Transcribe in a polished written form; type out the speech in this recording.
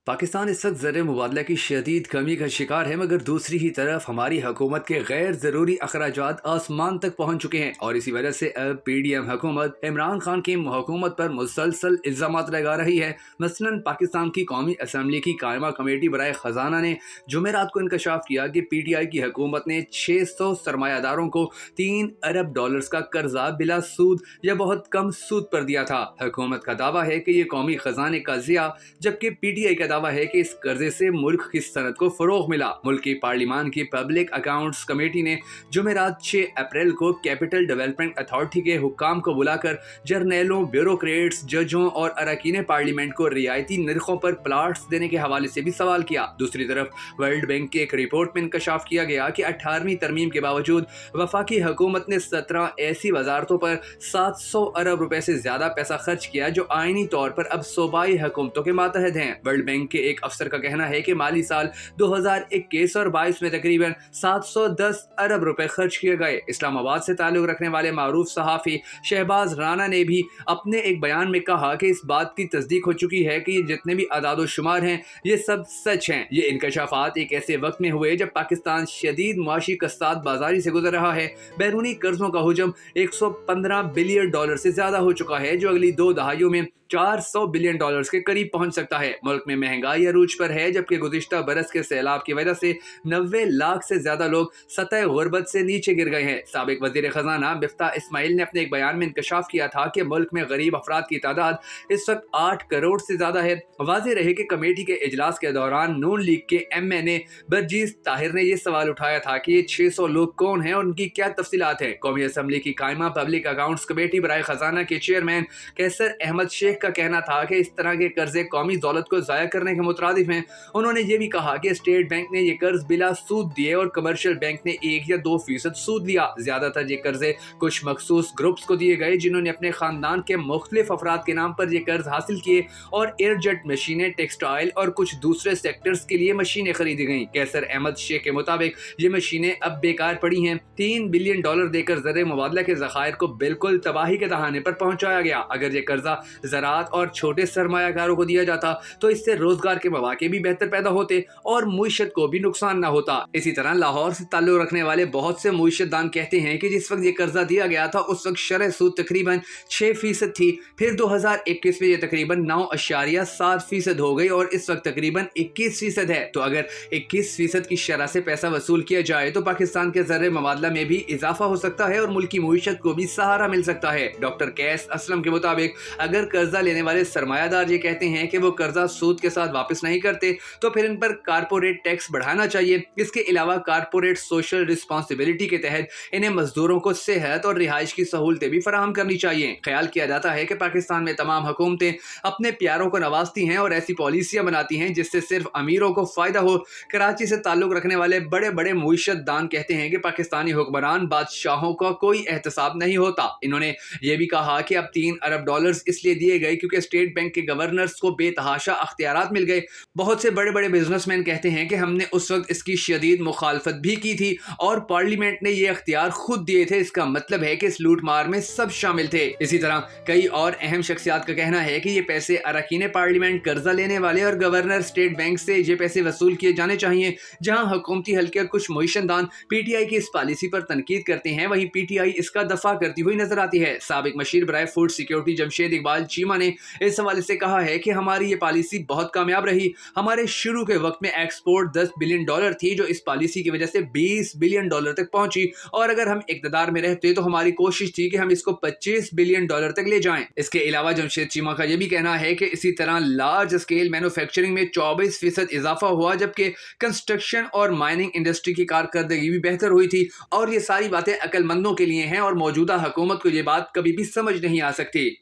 पाकिस्तान इस वक्त ज़र मुबादला की शदीद कमी का शिकार है, मगर दूसरी ही तरफ हमारी हुकूमत के गैर ज़रूरी अखराजात आसमान तक पहुँच चुके हैं और इसी वजह से अब PDM हुकूमत इमरान खान की हुकूमत पर मुसलसल इल्ज़ामात लगा रही है। मसलन पाकिस्तान की कौमी असम्बली की कायमा कमेटी बराए ख़जाना ने जुमेरात को इंकशाफ किया कि PTI की हुकूमत ने 600 सरमायादारों को $3 अरब का कर्जा बिला सूद या बहुत कम सूद पर दिया था। हुकूमत का दावा है कि ये कौमी खजाने का ज़िया, जबकि PTI का दावा है कि इस कर्जे से मुल्क की सनत को फरोग मिला। मुल्क की पार्लिमान की पब्लिक अकाउंट्स कमेटी ने जुमेरात 6 अप्रैल को कैपिटल डेवलपमेंट अथॉरिटी के हुक्काम को बुलाकर जर्नैलों, ब्यूरोक्रेट्स, जजों और अरकान पार्लियामेंट को रियायती निर्खों पर प्लाट्स देने के हवाले से भी सवाल किया। दूसरी तरफ वर्ल्ड बैंक की एक रिपोर्ट में इंकशाफ किया गया कि 18वीं तरमीम के बावजूद वफाकी हुकूमत ने 17 ऐसी वजारतों पर 700 अरब रुपए से ज्यादा पैसा खर्च किया जो आईनी तौर पर अब सूबाई हुकूमतों के मातहत हैं। वर्ल्ड बैंक के एक अफसर का कहना है कि माली साल 2021 और 22 में तकरीबन 710 अरब रुपए खर्च किए गए। इस्लामाबाद से ताल्लुक रखने वाले मारूफ सहाफ़ी शहबाज राना ने भी अपने एक बयान में कहा कि इस बात की तस्दीक हो चुकी है कि ये जितने भी अदाद शुमार हैं ये सब सच हैं। ये इंकशाफात एक ऐसे वक्त में हुए जब पाकिस्तान शदीद मुआशी कसाद बाजारी से गुजर रहा है। बैरूनी कर्जों का हुजम $115 बिलियन से ज्यादा हो चुका है, जो अगली 2 दहाइयों में $400 बिलियन के करीब पहुंच सकता है। मुल्क में महंगाई अरूज पर है, जबकि गुज़िश्ता बरस के सैलाब की वजह से 90 लाख से ज्यादा लोग सतह गुर्बत से नीचे गिर गए हैं। साबिक वज़ीर खजाना मिफ्ताह इस्माइल ने अपने एक बयान में इंकशाफ किया था कि मुल्क में गरीब अफराद की तादाद इस वक्त 8 करोड़ से ज्यादा है। वाज़ेह रहे कि कमेटी के इजलास के दौरान नून लीग के MNA बरजीज ताहिर ने यह सवाल उठाया था कि ये 600 लोग कौन हैं और उनकी क्या तफसीलात हैं। कौमी असम्बली की कायमा पब्लिक अकाउंट्स कमेटी बराए खजाना के चेयरमैन कैसर अहमद शेख का कहना था कि इस तरह के कर्जे कौमी दौलत को जाया करने के मुतरादिफ हैं। उन्होंने ये भी कहा कि स्टेट बैंक ने ये कर्ज बिला सूद दिए और कमर्शियल बैंक ने 1 या 2% सूद लिया। ज्यादातर ये कर्जे कुछ मखसूस ग्रुप्स को दिए गए जिन्होंने अपने खानदान के मुख्तलिफ अफराद के नाम पर ये कर्ज हासिल किए और एयरजेट मशीनें, टेक्सटाइल और कुछ दूसरे सेक्टर्स के लिए मशीनें खरीदी गईं। कैसर अहमद शेख के मुताबिक ये मशीनें अब बेकार पड़ी हैं। $3 बिलियन देकर ज़र मुबादला के ज़खायर को बिल्कुल तबाही के दहाने पर पहुंचाया गया। अगर ये कर्जा ज़राअत और छोटे सरमायाकारों को दिया जाता तो इससे रोजगार के मौके भी बेहतर पैदा होते और मुईशत को भी नुकसान न होता। इसी तरह लाहौर से ताल्लुक रखने वाले बहुत से मुईशत दान कहते हैं कि जिस वक्त ये कर्जा दिया गया था उस वक्त शरह सूद तकरीबन 6% थी, फिर 2021 में ये तकरीबन 9.7% हो गई और इस वक्त तकरीबन 21% है। तो अगर 21% की शरह से पैसा वसूल किया जाए तो पाकिस्तान के ज़र मुबादला में भी इजाफा हो सकता है और मुल्की मुईशत को भी सहारा मिल सकता है। डॉक्टर कैस असलम के मुताबिक अगर कर्जा लेने वाले सरमायादार ये कहते हैं कि वो कर्जा सूद के साथ वापस नहीं करते तो फिर इन पर कारपोरेट टैक्स बढ़ाना चाहिए। इसके अलावा कारपोरेट सोशल रिस्पॉन्सिबिलिटी के तहत इन्हें मजदूरों को सेहत और रिहाइश की सहूलतें भी फराहम करनी चाहिए। ख्याल किया जाता है कि पाकिस्तान में तमाम हुकूमतें अपने प्यारों को नवाजती हैं और ऐसी पॉलिसियां बनाती हैं जिससे सिर्फ अमीरों को फायदा हो। कराची से ताल्लुक रखने वाले बड़े बड़े मुईशत दान कहते हैं कि पाकिस्तानी हुक्मरान बादशाहों का कोई एहतसाब नहीं होता। इन्होंने ये भी कहा कि अब $3 अरब इसलिए दिए गए क्योंकि स्टेट बैंक के गवर्नर्स को बेतहाशा अख्तियारात मिल गए। बहुत से बड़े बड़े बिजनेसमैन कहते हैं कि हमने उस वक्त इसकी शदीद मुखालफत भी की थी और पार्लियामेंट ने ये अख्तियार खुद दिए थे। इसका मतलब है कि इस लूट मार में सब शामिल थे। इसी तरह कई और अहम शख्सियात का कहना है कि ये पैसे अरकान पार्लियामेंट, कर्जा लेने वाले और गवर्नर स्टेट बैंक से ये पैसे वसूल किए जाने चाहिए। जहां हुकूमती हल्के और कुछ मुईशतदान PTI की इस पॉलिसी पर तनकीद करते हैं, वहीं PTI इसका दफा करती हुई नजर आती है। साबिक मशीर बराए फूड सिक्योरिटी जमशेद इकबाल चीमा ने इस हवाले से कहा है कि हमारी ये पॉलिसी बहुत कामयाब रही। हमारे शुरू के वक्त में एक्सपोर्ट $10 बिलियन थी जो इस पॉलिसी की वजह से $20 बिलियन तक पहुंची और अगर हम इक़्तिदार में रहते तो हमारी कोशिश थी कि हम इसको $25 बिलियन तक ले जाएं। इसके अलावा जमशेद चीमा का यह भी कहना है कि इसी तरह लार्ज स्केल मैन्युफैक्चरिंग में 24% इजाफा हुआ, जबकि कंस्ट्रक्शन और माइनिंग इंडस्ट्री की कारकर्दगी भी बेहतर हुई थी। और ये सारी बातें अक्लमंदों के लिए हैं और मौजूदा हुकूमत को ये बात कभी भी समझ नहीं आ सकती।